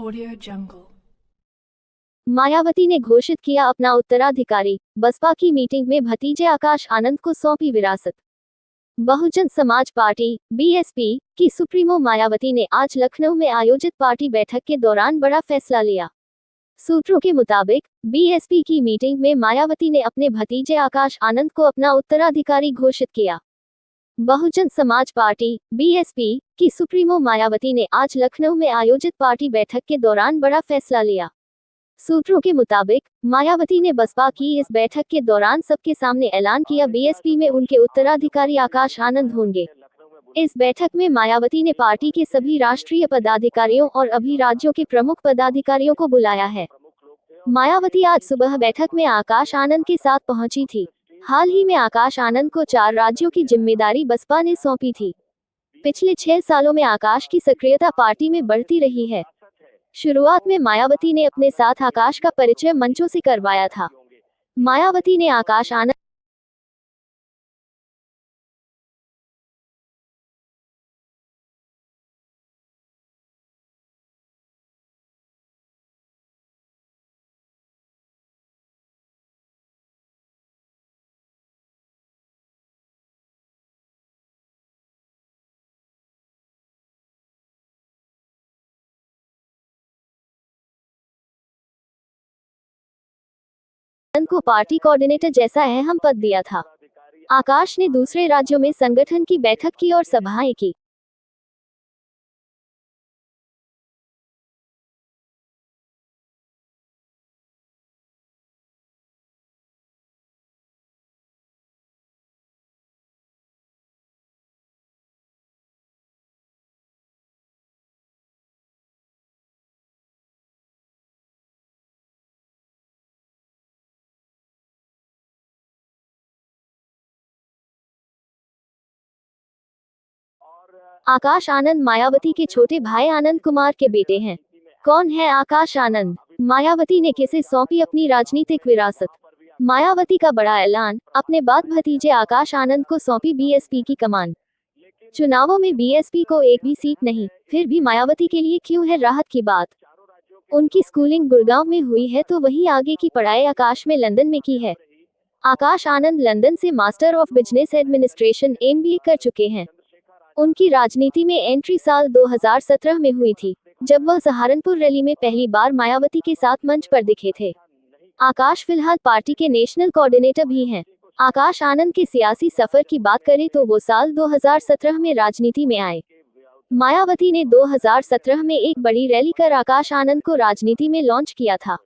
Audio Jungle। Mayawati ने घोषित किया अपना उत्तराधिकारी, बसपा की मीटिंग में भतीजे आकाश आनंद को सौंपी विरासत। बहुजन समाज पार्टी (बीएसपी) की सुप्रीमो मायावती ने आज लखनऊ में आयोजित पार्टी बैठक के दौरान बड़ा फैसला लिया। सूत्रों के मुताबिक बीएसपी की मीटिंग में मायावती ने अपने भतीजे आकाश आनंद को अपना उत्तराधिकारी घोषित किया। बहुजन समाज पार्टी (बीएसपी) की सुप्रीमो मायावती ने आज लखनऊ में आयोजित पार्टी बैठक के दौरान बड़ा फैसला लिया। सूत्रों के मुताबिक मायावती ने बसपा की इस बैठक के दौरान सबके सामने ऐलान किया बीएसपी में उनके उत्तराधिकारी आकाश आनंद होंगे। इस बैठक में मायावती ने पार्टी के सभी राष्ट्रीय पदाधिकारियों और अभी राज्यों के प्रमुख पदाधिकारियों को बुलाया है। मायावती आज सुबह बैठक में आकाश आनंद के साथ पहुंची थी। हाल ही में आकाश आनंद को 4 राज्यों की जिम्मेदारी बसपा ने सौंपी थी। पिछले 6 सालों में आकाश की सक्रियता पार्टी में बढ़ती रही है। शुरुआत में मायावती ने अपने साथ आकाश का परिचय मंचों से करवाया था। मायावती ने आकाश आनंद को पार्टी कोऑर्डिनेटर जैसा अहम पद दिया था। आकाश ने दूसरे राज्यों में संगठन की बैठक की और सभाएं की। आकाश आनंद मायावती के छोटे भाई आनंद कुमार के बेटे हैं। कौन है आकाश आनंद? मायावती ने किसे सौंपी अपनी राजनीतिक विरासत? मायावती का बड़ा ऐलान, अपने बाद भतीजे आकाश आनंद को सौंपी बीएसपी की कमान। चुनावों में बीएसपी को एक भी सीट नहीं, फिर भी मायावती के लिए क्यों है राहत की बात? उनकी स्कूलिंग गुड़गांव में हुई है तो वहीं आगे की पढ़ाई आकाश में लंदन में की है। आकाश आनंद लंदन से master of business administration (MBA) कर चुके हैं। उनकी राजनीति में एंट्री साल 2017 में हुई थी, जब वह सहारनपुर रैली में पहली बार मायावती के साथ मंच पर दिखे थे। आकाश फिलहाल पार्टी के नेशनल कोऑर्डिनेटर भी हैं। आकाश आनंद के सियासी सफर की बात करें तो वो साल 2017 में राजनीति में आए। मायावती ने 2017 में एक बड़ी रैली कर आकाश आनंद को राजनीति में लॉन्च किया था।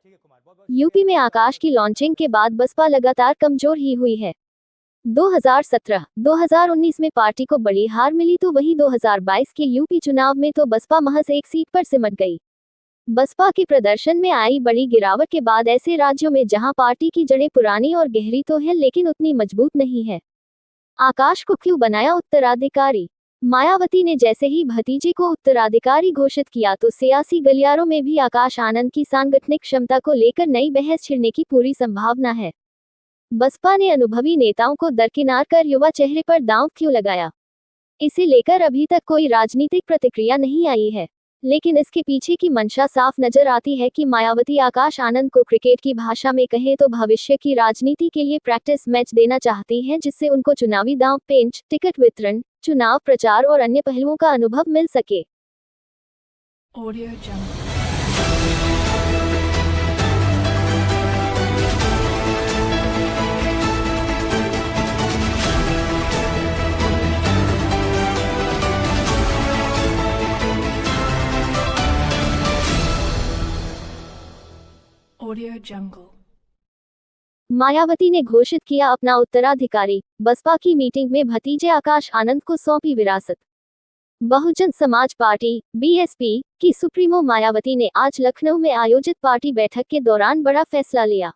यूपी में आकाश की लॉन्चिंग के बाद बसपा लगातार कमजोर ही हुई है। 2017-2019 में पार्टी को बड़ी हार मिली तो वहीं 2022 के यूपी चुनाव में तो बसपा महज एक सीट पर सिमट गई। बसपा के प्रदर्शन में आई बड़ी गिरावट के बाद ऐसे राज्यों में जहां पार्टी की जड़ें पुरानी और गहरी तो है लेकिन उतनी मजबूत नहीं है। आकाश को क्यों बनाया उत्तराधिकारी? मायावती ने जैसे ही भतीजे को उत्तराधिकारी घोषित किया तो सियासी गलियारों में भी आकाश आनंद की सांगठनिक क्षमता को लेकर नई बहस छिड़ने की पूरी संभावना है। बसपा ने अनुभवी नेताओं को दरकिनार कर युवा चेहरे पर दांव क्यों लगाया? इसे लेकर अभी तक कोई राजनीतिक प्रतिक्रिया नहीं आई है, लेकिन इसके पीछे की मंशा साफ नजर आती है कि मायावती आकाश आनंद को क्रिकेट की भाषा में कहें तो भविष्य की राजनीति के लिए प्रैक्टिस मैच देना चाहती हैं, जिससे उनको चुनावी दांव पेंच, टिकट वितरण, चुनाव प्रचार और अन्य पहलुओं का अनुभव मिल सके। Audio Jungle। Audio Jungle। Mayawati ने घोषित किया अपना उत्तराधिकारी, बसपा की मीटिंग में भतीजे आकाश आनंद को सौंपी विरासत। बहुजन समाज पार्टी (बीएसपी) की सुप्रीमो मायावती ने आज लखनऊ में आयोजित पार्टी बैठक के दौरान बड़ा फैसला लिया।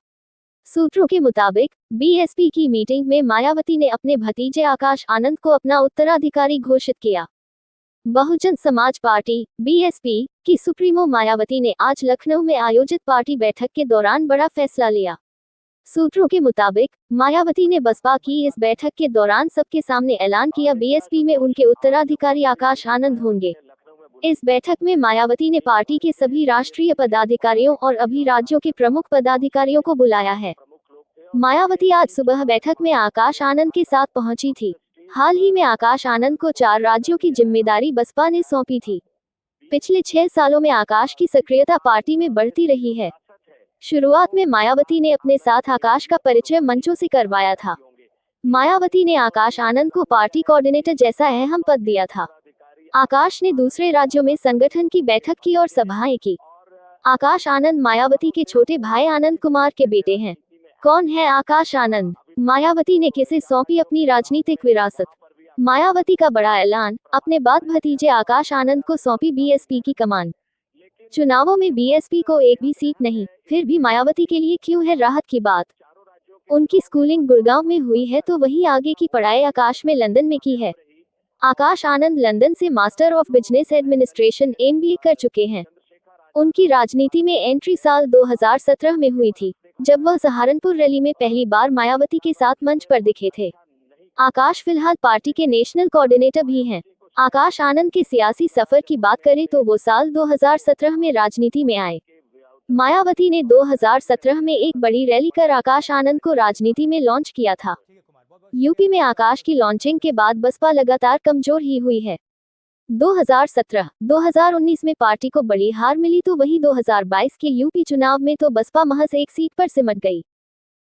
सूत्रों के मुताबिक बीएसपी की मीटिंग में मायावती ने अपने भतीजे आकाश आनंद को अपना उत्तराधिकारी घोषित किया। बहुजन समाज पार्टी (बीएसपी) की सुप्रीमो मायावती ने आज लखनऊ में आयोजित पार्टी बैठक के दौरान बड़ा फैसला लिया। सूत्रों के मुताबिक मायावती ने बसपा की इस बैठक के दौरान सबके सामने ऐलान किया बीएसपी में उनके उत्तराधिकारी आकाश आनंद होंगे। इस बैठक में मायावती ने पार्टी के सभी राष्ट्रीय पदाधिकारियों और अभी राज्यों के प्रमुख पदाधिकारियों को बुलाया है। मायावती आज सुबह बैठक में आकाश आनंद के साथ पहुंची थी। हाल ही में आकाश आनंद को 4 राज्यों की जिम्मेदारी बसपा ने सौंपी थी। पिछले 6 सालों में आकाश की सक्रियता पार्टी में बढ़ती रही है। शुरुआत में मायावती ने अपने साथ आकाश का परिचय मंचों से करवाया था। मायावती ने आकाश आनंद को पार्टी कोऑर्डिनेटर जैसा अहम पद दिया था। आकाश ने दूसरे राज्यों में संगठन की बैठक की और सभाएं की। आकाश आनंद मायावती के छोटे भाई आनंद कुमार के बेटे हैं। कौन है आकाश आनंद? मायावती ने किसे सौंपी अपनी राजनीतिक विरासत? मायावती का बड़ा ऐलान, अपने बाद भतीजे आकाश आनंद को सौंपी बीएसपी की कमान। चुनावों में बीएसपी को एक भी सीट नहीं, फिर भी मायावती के लिए क्यों है राहत की बात? उनकी स्कूलिंग गुड़गांव में हुई है तो वहीं आगे की पढ़ाई आकाश में लंदन में की है। आकाश आनंद लंदन से master of business administration MBA कर चुके हैं। उनकी राजनीति में एंट्री साल 2017 में हुई थी, जब वह सहारनपुर रैली में पहली बार मायावती के साथ मंच पर दिखे थे। आकाश फिलहाल पार्टी के नेशनल कोऑर्डिनेटर भी हैं। आकाश आनंद के सियासी सफर की बात करें तो वो साल 2017 में राजनीति में आए। मायावती ने 2017 में एक बड़ी रैली कर आकाश आनंद को राजनीति में लॉन्च किया था। यूपी में आकाश की लॉन्चिंग के बाद बसपा लगातार कमजोर ही हुई है। 2017-2019 में पार्टी को बड़ी हार मिली तो वहीं 2022 के यूपी चुनाव में तो बसपा महज एक सीट पर सिमट गई।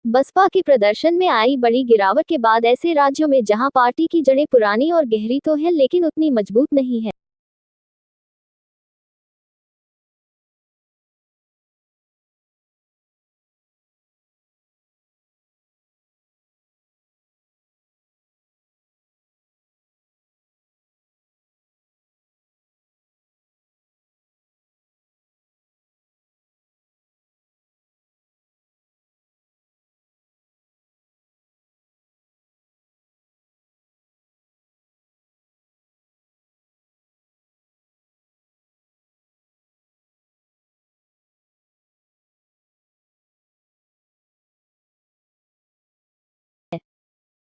बसपा के प्रदर्शन में आई बड़ी गिरावट के बाद ऐसे राज्यों में जहां पार्टी की जड़ें पुरानी और गहरी तो हैं लेकिन उतनी मजबूत नहीं है।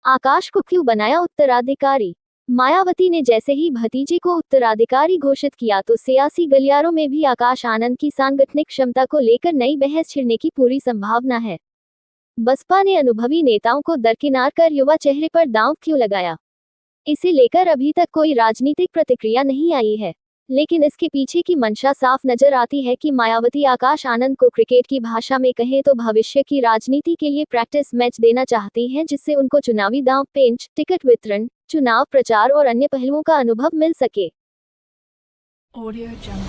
आकाश को क्यों बनाया उत्तराधिकारी? मायावती ने जैसे ही भतीजे को उत्तराधिकारी घोषित किया तो सियासी गलियारों में भी आकाश आनंद की सांगठनिक क्षमता को लेकर नई बहस छिड़ने की पूरी संभावना है। बसपा ने अनुभवी नेताओं को दरकिनार कर युवा चेहरे पर दांव क्यों लगाया? इसे लेकर अभी तक कोई राजनीतिक प्रतिक्रिया नहीं आई है, लेकिन इसके पीछे की मंशा साफ नजर आती है कि मायावती आकाश आनंद को क्रिकेट की भाषा में कहें तो भविष्य की राजनीति के लिए प्रैक्टिस मैच देना चाहती हैं, जिससे उनको चुनावी दांव पेंच, टिकट वितरण, चुनाव प्रचार और अन्य पहलुओं का अनुभव मिल सके। Audio Jungle.